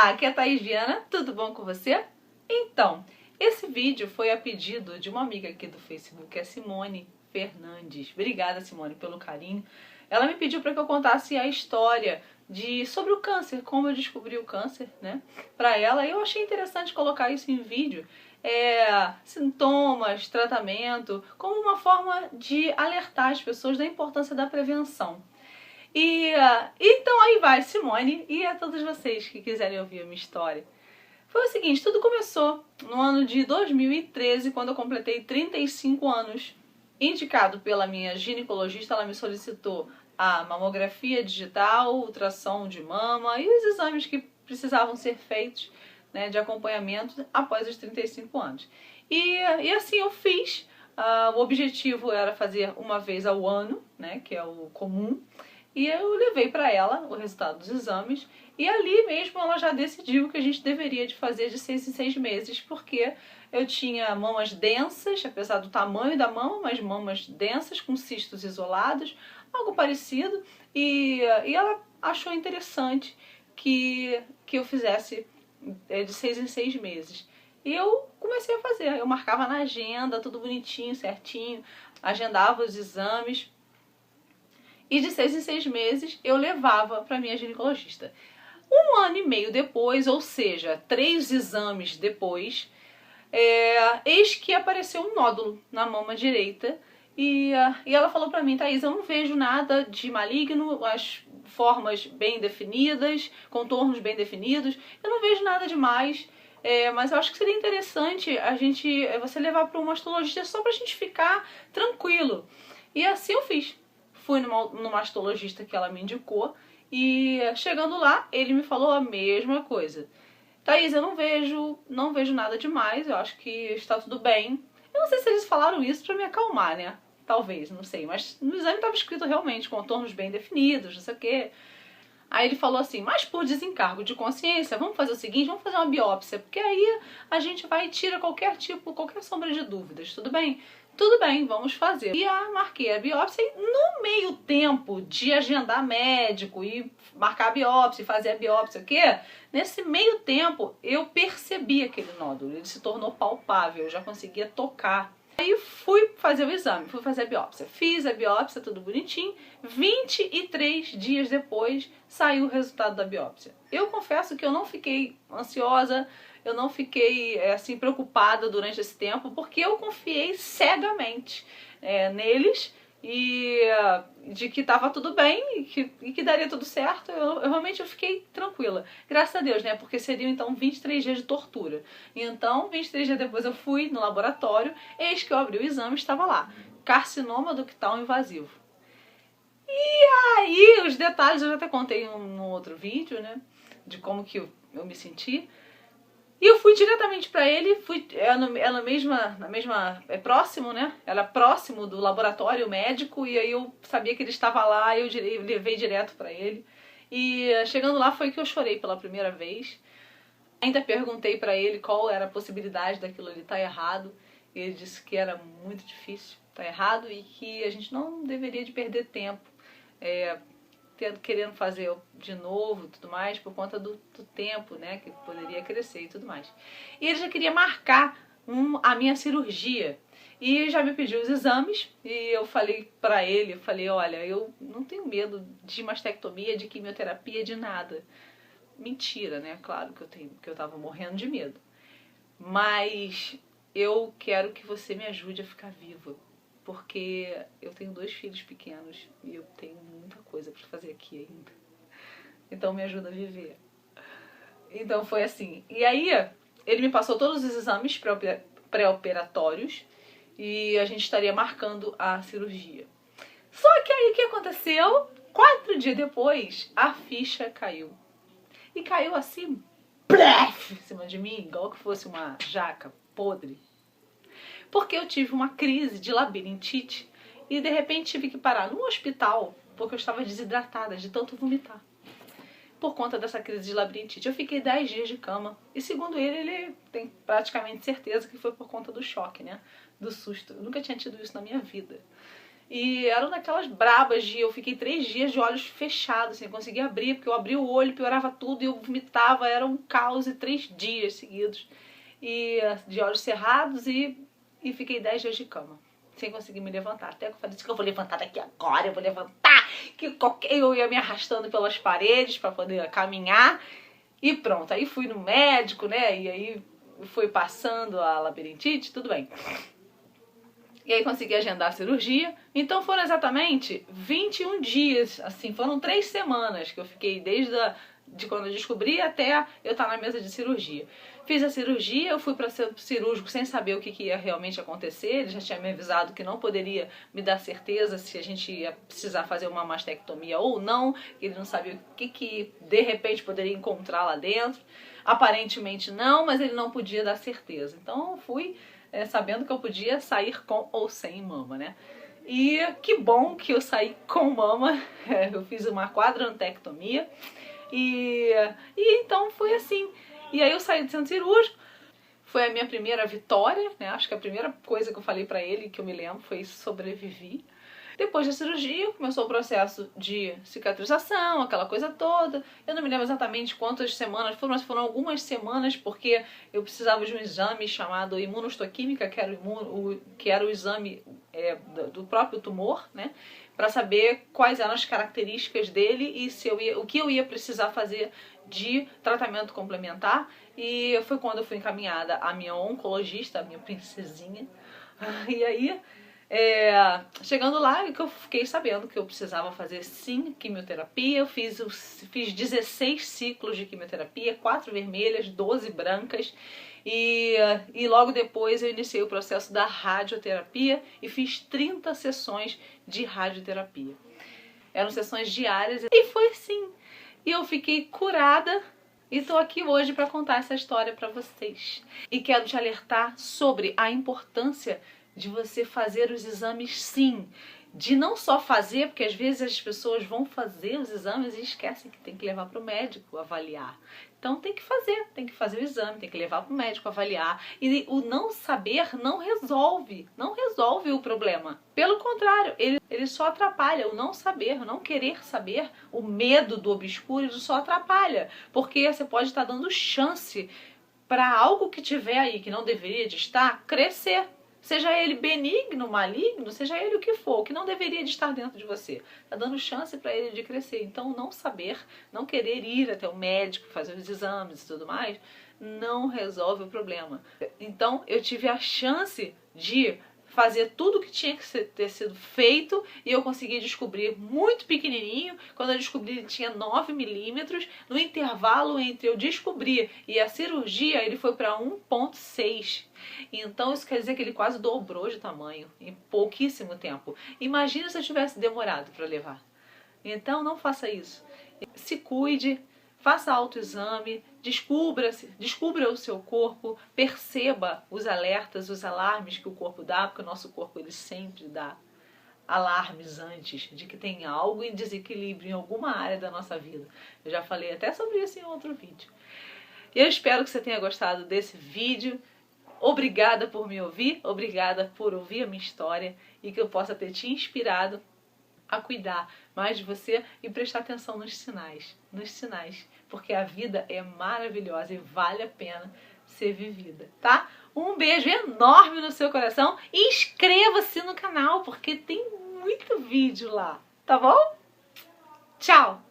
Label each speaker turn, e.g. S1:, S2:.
S1: Olá, aqui é a Thaís Viana, tudo bom com você? Então, esse vídeo foi a pedido de uma amiga aqui do Facebook, a Simone Fernandes. Obrigada, Simone, pelo carinho. Ela me pediu para que eu contasse a história sobre o câncer, como eu descobri o câncer, né, para ela. E eu achei interessante colocar isso em vídeo, sintomas, tratamento, como uma forma de alertar as pessoas da importância da prevenção. Então aí vai, Simone, e a todos vocês que quiserem ouvir a minha história. Foi o seguinte, tudo começou no ano de 2013, quando eu completei 35 anos. Indicado pela minha ginecologista, ela me solicitou a mamografia digital, ultrassom de mama e os exames que precisavam ser feitos, né, de acompanhamento após os 35 anos. E assim eu fiz. O objetivo era fazer uma vez ao ano, né, que é o comum. E eu levei para ela o resultado dos exames e ali mesmo ela já decidiu que a gente deveria de fazer de 6 em 6 meses, porque eu tinha mamas densas, apesar do tamanho da mama, mas mamas densas com cistos isolados, algo parecido, e ela achou interessante que eu fizesse de 6 em 6 meses. E eu comecei a fazer, eu marcava na agenda, tudo bonitinho, certinho, agendava os exames. E de 6 em 6 meses eu levava para minha ginecologista. Um ano e meio depois, ou seja, 3 exames depois, eis que apareceu um nódulo na mama direita. E ela falou para mim, Thaís, eu não vejo nada de maligno, as formas bem definidas, contornos bem definidos, eu não vejo nada demais. Mas eu acho que seria interessante você levar para um mastologista só para a gente ficar tranquilo. E assim eu fiz. Fui no mastologista que ela me indicou e chegando lá, ele me falou a mesma coisa. Thaís, eu não vejo nada demais, eu acho que está tudo bem. Eu não sei se eles falaram isso para me acalmar, né? Talvez, não sei, mas no exame estava escrito realmente contornos bem definidos, não sei o quê. Aí ele falou assim, mas por desencargo de consciência, vamos fazer o seguinte, vamos fazer uma biópsia, porque aí a gente vai e tira qualquer sombra de dúvidas, tudo bem? Tudo bem, vamos fazer. E marquei a biópsia e no meio tempo de agendar médico e marcar a biópsia e fazer a biópsia, o quê? Nesse meio tempo eu percebi aquele nódulo, ele se tornou palpável, eu já conseguia tocar. Aí fui fazer o exame, fui fazer a biópsia. Fiz a biópsia, tudo bonitinho. 23 dias depois saiu o resultado da biópsia. Eu confesso que eu não fiquei ansiosa, eu não fiquei assim preocupada durante esse tempo, porque eu confiei cegamente neles e de que estava tudo bem e que daria tudo certo. Eu realmente fiquei tranquila. Graças a Deus, né? Porque seriam então 23 dias de tortura. E então, 23 dias depois eu fui no laboratório, eis que eu abri o exame e estava lá. Carcinoma ductal invasivo. E aí, os detalhes eu já até contei num outro vídeo, né? De como que eu me senti. E eu fui diretamente para ele, é próximo, né? Era próximo do laboratório médico, e aí eu sabia que ele estava lá, eu levei direto para ele. E chegando lá foi que eu chorei pela primeira vez. Ainda perguntei para ele qual era a possibilidade daquilo ali estar errado. E ele disse que era muito difícil estar errado e que a gente não deveria de perder tempo querendo fazer de novo e tudo mais, por conta do tempo, né, que poderia crescer e tudo mais. E ele já queria marcar a minha cirurgia. E já me pediu os exames e eu falei pra ele, olha, eu não tenho medo de mastectomia, de quimioterapia, de nada. Mentira, né? Claro que eu tava morrendo de medo. Mas eu quero que você me ajude a ficar viva. Porque eu tenho 2 filhos pequenos e eu tenho muita coisa para fazer aqui ainda. Então me ajuda a viver. Então foi assim. E aí ele me passou todos os exames pré-operatórios e a gente estaria marcando a cirurgia. Só que aí o que aconteceu? 4 dias depois, a ficha caiu. E caiu assim, plef, em cima de mim, igual que fosse uma jaca podre. Porque eu tive uma crise de labirintite e de repente tive que parar no hospital porque eu estava desidratada de tanto vomitar. Por conta dessa crise de labirintite. Eu fiquei 10 dias de cama e segundo ele tem praticamente certeza que foi por conta do choque, né? Do susto. Eu nunca tinha tido isso na minha vida. E eram daquelas brabas de eu fiquei 3 dias de olhos fechados, assim, conseguia abrir, porque eu abria o olho, piorava tudo e eu vomitava, era um caos, e 3 dias seguidos. E de olhos cerrados e fiquei 10 dias de cama, sem conseguir me levantar. Até que eu falei assim, que eu vou levantar daqui agora, eu vou levantar, eu ia me arrastando pelas paredes para poder caminhar. E pronto, aí fui no médico, né, e aí foi passando a labirintite, tudo bem. E aí consegui agendar a cirurgia. Então foram exatamente 21 dias, assim, foram 3 semanas que eu fiquei de quando eu descobri até eu estar na mesa de cirurgia. Fiz a cirurgia, eu fui para ser cirúrgico sem saber o que ia realmente acontecer. Ele já tinha me avisado que não poderia me dar certeza se a gente ia precisar fazer uma mastectomia ou não. Ele não sabia o que de repente poderia encontrar lá dentro. Aparentemente não, mas ele não podia dar certeza. Então eu fui sabendo que eu podia sair com ou sem mama, né? E que bom que eu saí com mama. Eu fiz uma quadrantectomia e então foi assim. E aí eu saí do centro cirúrgico, foi a minha primeira vitória, né? Acho que a primeira coisa que eu falei pra ele, que eu me lembro, foi sobrevivi. Depois da cirurgia, começou o processo de cicatrização, aquela coisa toda. Eu não me lembro exatamente quantas semanas foram, mas foram algumas semanas, porque eu precisava de um exame chamado imunohistoquímica, que era o exame do próprio tumor, né? Para saber quais eram as características dele e o que eu ia precisar fazer de tratamento complementar. E foi quando eu fui encaminhada à minha oncologista, a minha princesinha. E aí, chegando lá, que eu fiquei sabendo que eu precisava fazer sim quimioterapia. Eu fiz 16 ciclos de quimioterapia, 4 vermelhas, 12 brancas. E logo depois eu iniciei o processo da radioterapia e fiz 30 sessões de radioterapia. Eram sessões diárias e foi assim. E eu fiquei curada e tô aqui hoje para contar essa história para vocês. E quero te alertar sobre a importância de você fazer os exames sim. De não só fazer, porque às vezes as pessoas vão fazer os exames e esquecem que tem que levar para o médico avaliar. Então tem que fazer o exame, tem que levar para o médico avaliar. E o não saber não resolve o problema. Pelo contrário, ele só atrapalha. O não saber, o não querer saber, o medo do obscuro, ele só atrapalha. Porque você pode estar dando chance para algo que tiver aí, que não deveria de estar, crescer. Seja ele benigno, maligno, seja ele o que for, o que não deveria de estar dentro de você. Está dando chance para ele de crescer. Então, não saber, não querer ir até o médico, fazer os exames e tudo mais, não resolve o problema. Então, eu tive a chance de fazer tudo o que tinha que ter sido feito e eu consegui descobrir muito pequenininho. Quando eu descobri, ele tinha 9 milímetros. No intervalo entre eu descobrir e a cirurgia, ele foi para 1,6. Então isso quer dizer que ele quase dobrou de tamanho em pouquíssimo tempo. Imagina se eu tivesse demorado para levar. Então não faça isso. Se cuide, faça autoexame, descubra o seu corpo, perceba os alertas, os alarmes que o corpo dá, porque o nosso corpo ele sempre dá alarmes antes de que tem algo em desequilíbrio em alguma área da nossa vida. Eu já falei até sobre isso em outro vídeo. Eu espero que você tenha gostado desse vídeo. Obrigada por me ouvir, obrigada por ouvir a minha história e que eu possa ter te inspirado a cuidar mais de você e prestar atenção nos sinais, porque a vida é maravilhosa e vale a pena ser vivida, tá? Um beijo enorme no seu coração e inscreva-se no canal, porque tem muito vídeo lá, tá bom? Tchau!